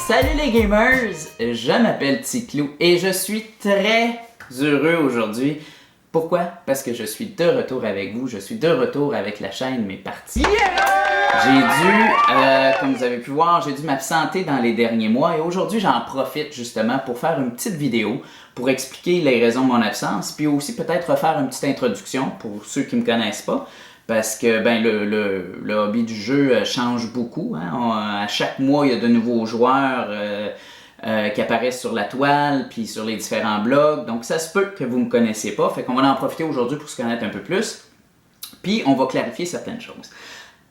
Salut les gamers, je m'appelle Ticlou et je suis très heureux aujourd'hui. Pourquoi? Parce que je suis de retour avec vous, je suis de retour avec la chaîne Mes Parties. J'ai dû, comme vous avez pu voir, j'ai dû m'absenter dans les derniers mois et aujourd'hui j'en profite justement pour faire une petite vidéo pour expliquer les raisons de mon absence, puis aussi peut-être refaire une petite introduction pour ceux qui ne me connaissent pas. Parce que ben, le hobby du jeu change beaucoup. Hein? À chaque mois, il y a de nouveaux joueurs qui apparaissent sur la toile, puis sur les différents blogs. Donc ça se peut que vous ne me connaissiez pas. Fait qu'on va en profiter aujourd'hui pour se connaître un peu plus. Puis on va clarifier certaines choses.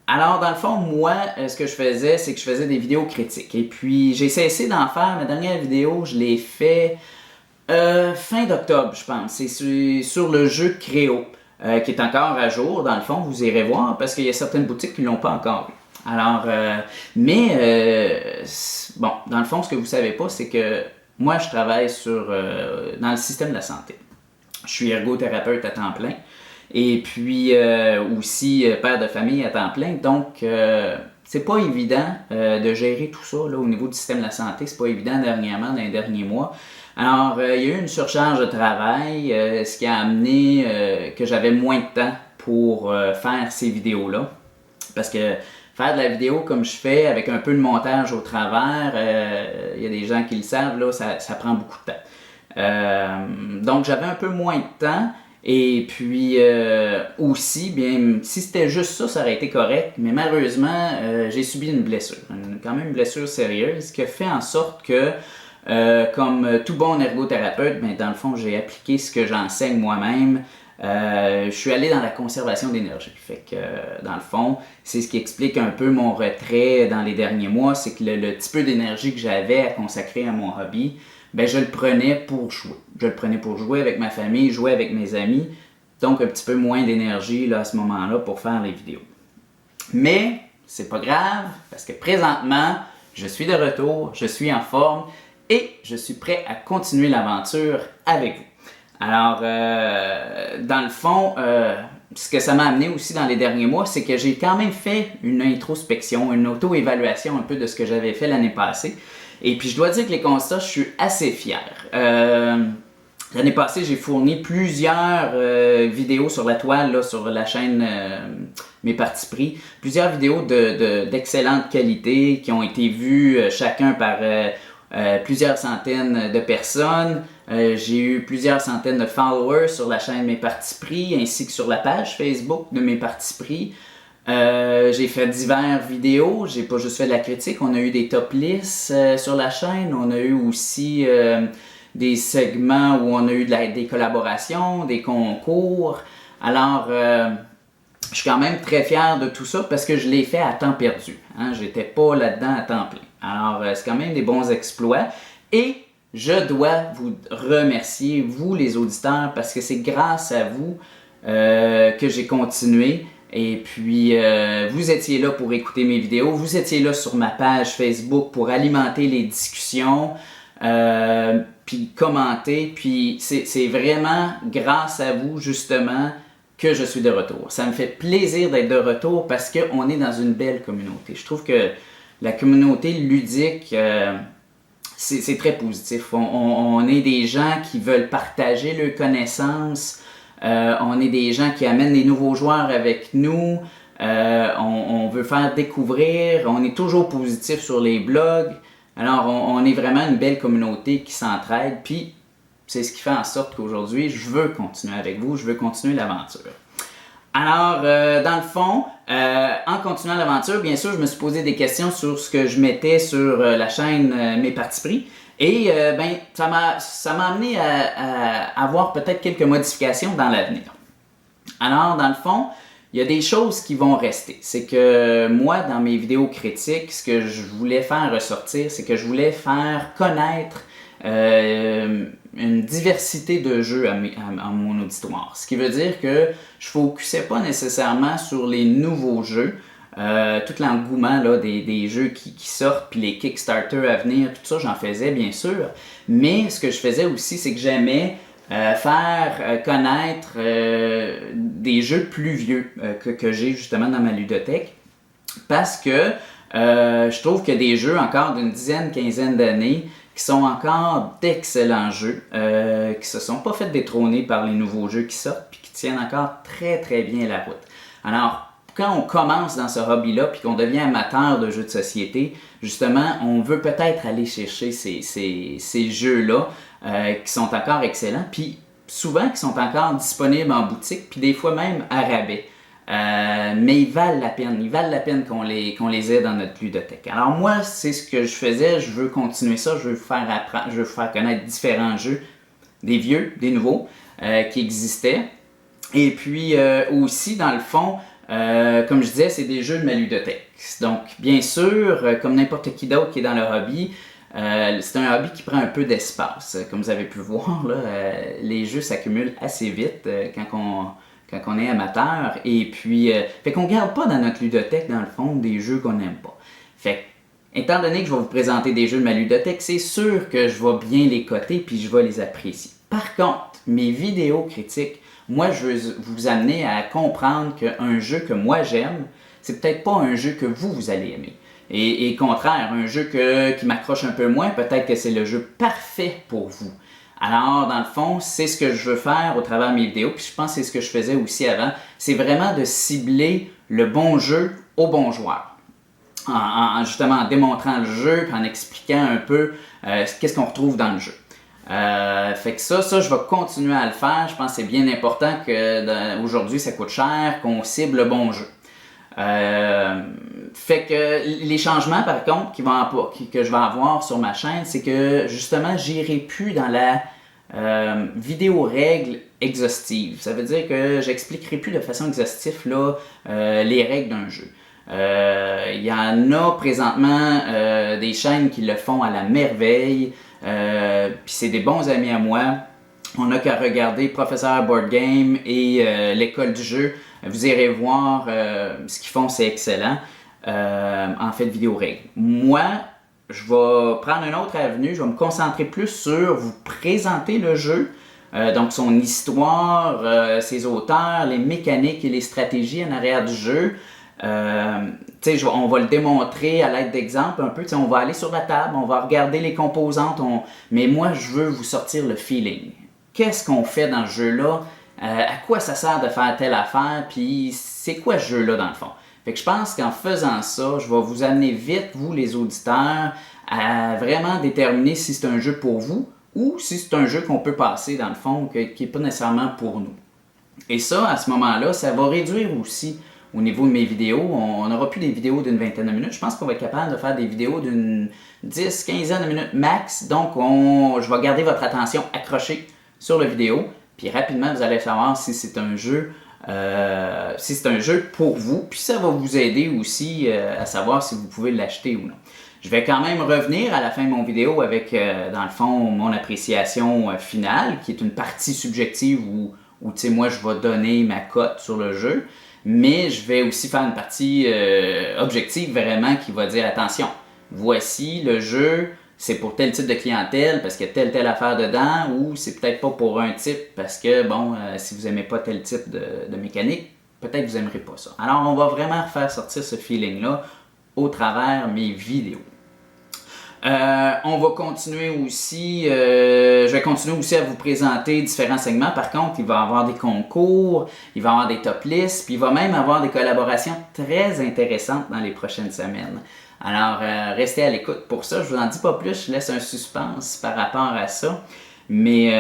Alors dans le fond, moi, ce que je faisais, c'est que je faisais des vidéos critiques. Et puis j'ai cessé d'en faire. Ma dernière vidéo, je l'ai fait fin d'octobre, je pense. C'est sur le jeu Créo. Qui est encore à jour, dans le fond, vous irez voir, parce qu'il y a certaines boutiques qui ne l'ont pas encore vu. Alors, bon, dans le fond, ce que vous ne savez pas, c'est que moi, je travaille dans le système de la santé. Je suis ergothérapeute à temps plein, et puis aussi père de famille à temps plein, donc c'est pas évident de gérer tout ça là, au niveau du système de la santé, c'est pas évident dernièrement, dans les derniers mois. Alors, il y a eu une surcharge de travail, ce qui a amené que j'avais moins de temps pour faire ces vidéos-là. Parce que faire de la vidéo comme je fais, avec un peu de montage au travers, il y a des gens qui le savent, là, ça prend beaucoup de temps. Donc, j'avais un peu moins de temps. Et puis aussi, bien, si c'était juste ça, ça aurait été correct. Mais malheureusement, j'ai subi une blessure, quand même une blessure sérieuse, qui a fait en sorte que comme tout bon ergothérapeute, ben, dans le fond, j'ai appliqué ce que j'enseigne moi-même. Je suis allé dans la conservation d'énergie. Fait que, dans le fond, c'est ce qui explique un peu mon retrait dans les derniers mois. C'est que le petit peu d'énergie que j'avais à consacrer à mon hobby, ben, je le prenais pour jouer. Je le prenais pour jouer avec ma famille, jouer avec mes amis. Donc, un petit peu moins d'énergie là, à ce moment-là pour faire les vidéos. Mais, c'est pas grave, parce que présentement, je suis de retour, je suis en forme. Et je suis prêt à continuer l'aventure avec vous. Alors, dans le fond, ce que ça m'a amené aussi dans les derniers mois, c'est que j'ai quand même fait une introspection, une auto-évaluation un peu de ce que j'avais fait l'année passée. Et puis, je dois dire que les constats, je suis assez fier. L'année passée, j'ai fourni plusieurs vidéos sur la toile, là, sur la chaîne Mes Parties pris. Plusieurs vidéos d'excellente qualité qui ont été vues chacun par plusieurs centaines de personnes. J'ai eu plusieurs centaines de followers sur la chaîne Mes Parties pris ainsi que sur la page Facebook de Mes Parties pris. J'ai fait diverses vidéos, j'ai pas juste fait de la critique, on a eu des top lists sur la chaîne, on a eu aussi des segments où on a eu des collaborations, des concours. Alors, je suis quand même très fier de tout ça parce que je l'ai fait à temps perdu. Hein? J'étais pas là-dedans à temps plein. Alors, c'est quand même des bons exploits. Et je dois vous remercier, vous les auditeurs, parce que c'est grâce à vous que j'ai continué. Et puis, vous étiez là pour écouter mes vidéos. Vous étiez là sur ma page Facebook pour alimenter les discussions. Puis commenter. Puis, c'est vraiment grâce à vous, justement, que je suis de retour. Ça me fait plaisir d'être de retour parce qu'on est dans une belle communauté. Je trouve que la communauté ludique, c'est très positif. On est des gens qui veulent partager leurs connaissances. On est des gens qui amènent des nouveaux joueurs avec nous. On veut faire découvrir. On est toujours positif sur les blogs. Alors, on est vraiment une belle communauté qui s'entraide. Puis, c'est ce qui fait en sorte qu'aujourd'hui, je veux continuer avec vous. Je veux continuer l'aventure. Alors, dans le fond, en continuant l'aventure, bien sûr, je me suis posé des questions sur ce que je mettais sur la chaîne Mes Parties pris. Et ben, ça m'a amené à avoir peut-être quelques modifications dans l'avenir. Alors, dans le fond, il y a des choses qui vont rester. C'est que moi, dans mes vidéos critiques, ce que je voulais faire ressortir, c'est que je voulais faire connaître une diversité de jeux à mon auditoire. Ce qui veut dire que je ne focusais pas nécessairement sur les nouveaux jeux, tout l'engouement là, des jeux qui sortent, puis les Kickstarter à venir, tout ça, j'en faisais bien sûr. Mais ce que je faisais aussi, c'est que j'aimais faire connaître des jeux plus vieux que j'ai justement dans ma ludothèque. Parce que Je trouve qu'il y a des jeux encore d'une dizaine, quinzaine d'années qui sont encore d'excellents jeux, qui se sont pas fait détrôner par les nouveaux jeux qui sortent, puis qui tiennent encore très très bien la route. Alors, quand on commence dans ce hobby-là, puis qu'on devient amateur de jeux de société, justement, on veut peut-être aller chercher ces jeux-là qui sont encore excellents, puis souvent qui sont encore disponibles en boutique, puis des fois même à rabais. Mais ils valent la peine qu'on les ait dans notre ludothèque. Alors moi, c'est ce que je faisais, je veux continuer ça, je veux faire apprendre, je veux faire connaître différents jeux, des vieux, des nouveaux, qui existaient. Et puis aussi, dans le fond, comme je disais, c'est des jeux de ma ludothèque. Donc, bien sûr, comme n'importe qui d'autre qui est dans le hobby, c'est un hobby qui prend un peu d'espace. Comme vous avez pu voir, là, les jeux s'accumulent assez vite quand on est amateur. Et puis, fait qu'on garde pas dans notre ludothèque, dans le fond, des jeux qu'on n'aime pas. Fait étant donné que je vais vous présenter des jeux de ma ludothèque, c'est sûr que je vais bien les coter puis je vais les apprécier. Par contre, mes vidéos critiques, moi, je veux vous amener à comprendre qu'un jeu que moi j'aime, c'est peut-être pas un jeu que vous allez aimer. Et contraire, un jeu qui m'accroche un peu moins, peut-être que c'est le jeu parfait pour vous. Alors, dans le fond, c'est ce que je veux faire au travers de mes vidéos, puis je pense que c'est ce que je faisais aussi avant, c'est vraiment de cibler le bon jeu au bon joueur. Justement en démontrant le jeu, puis en expliquant un peu qu'est-ce qu'on retrouve dans le jeu. Fait que ça, je vais continuer à le faire. Je pense que c'est bien important qu'aujourd'hui, ça coûte cher, qu'on cible le bon jeu. Fait que les changements, par contre, que je vais avoir sur ma chaîne, c'est que justement, j'irai plus dans la vidéo règle exhaustive. Ça veut dire que j'expliquerai plus de façon exhaustive là, les règles d'un jeu. Il y en a présentement des chaînes qui le font à la merveille, puis c'est des bons amis à moi. On n'a qu'à regarder Professeur Board Game et l'école du jeu. Vous irez voir ce qu'ils font, c'est excellent. En fait, vidéo règle. Moi, je vais prendre une autre avenue, je vais me concentrer plus sur vous présenter le jeu. Donc son histoire, ses auteurs, les mécaniques et les stratégies en arrière du jeu. On va le démontrer à l'aide d'exemples un peu. On va aller sur la table, on va regarder les composantes, mais moi je veux vous sortir le feeling. Qu'est-ce qu'on fait dans ce jeu-là? À quoi ça sert de faire telle affaire? Puis c'est quoi ce jeu-là dans le fond? Fait que je pense qu'en faisant ça, je vais vous amener vite, vous les auditeurs, à vraiment déterminer si c'est un jeu pour vous ou si c'est un jeu qu'on peut passer dans le fond, qui n'est pas nécessairement pour nous. Et ça, à ce moment-là, ça va réduire aussi au niveau de mes vidéos. On n'aura plus des vidéos d'une vingtaine de minutes. Je pense qu'on va être capable de faire des vidéos d'une 10, quinzaine de minutes max. Donc, je vais garder votre attention accrochée sur la vidéo. Puis rapidement, vous allez savoir si c'est un jeu pour vous. Puis ça va vous aider aussi à savoir si vous pouvez l'acheter ou non. Je vais quand même revenir à la fin de mon vidéo avec, dans le fond, mon appréciation finale, qui est une partie subjective où moi, je vais donner ma cote sur le jeu. Mais je vais aussi faire une partie objective vraiment qui va dire attention, voici le jeu, c'est pour tel type de clientèle parce qu'il y a telle affaire dedans, ou c'est peut-être pas pour un type parce que si vous n'aimez pas tel type de mécanique, peut-être que vous n'aimerez pas ça. Alors on va vraiment faire sortir ce feeling-là au travers mes vidéos. On va continuer aussi, je vais continuer aussi à vous présenter différents segments. Par contre, il va y avoir des concours, il va y avoir des top lists, puis il va même avoir des collaborations très intéressantes dans les prochaines semaines. Alors, restez à l'écoute pour ça. Je vous en dis pas plus, je laisse un suspense par rapport à ça. Mais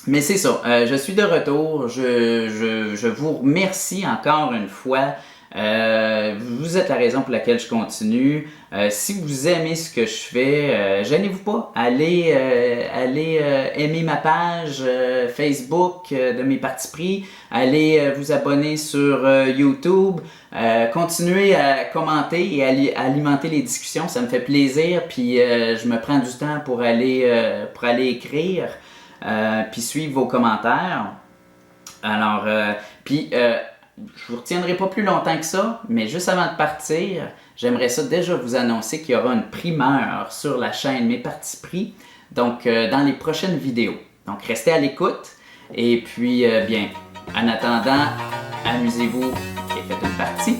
c'est ça, je suis de retour. Je vous remercie encore une fois. Vous êtes la raison pour laquelle je continue. Si vous aimez ce que je fais, gênez-vous pas. Allez aimer ma page Facebook de mes partis pris. Allez vous abonner sur YouTube. Continuez à commenter et à alimenter les discussions. Ça me fait plaisir. Puis je me prends du temps pour aller écrire. Puis suivre vos commentaires. Alors, je vous retiendrai pas plus longtemps que ça, mais juste avant de partir, j'aimerais ça déjà vous annoncer qu'il y aura une primeur sur la chaîne Mes Partis pris, donc dans les prochaines vidéos. Donc restez à l'écoute, et puis en attendant, amusez-vous et faites une partie.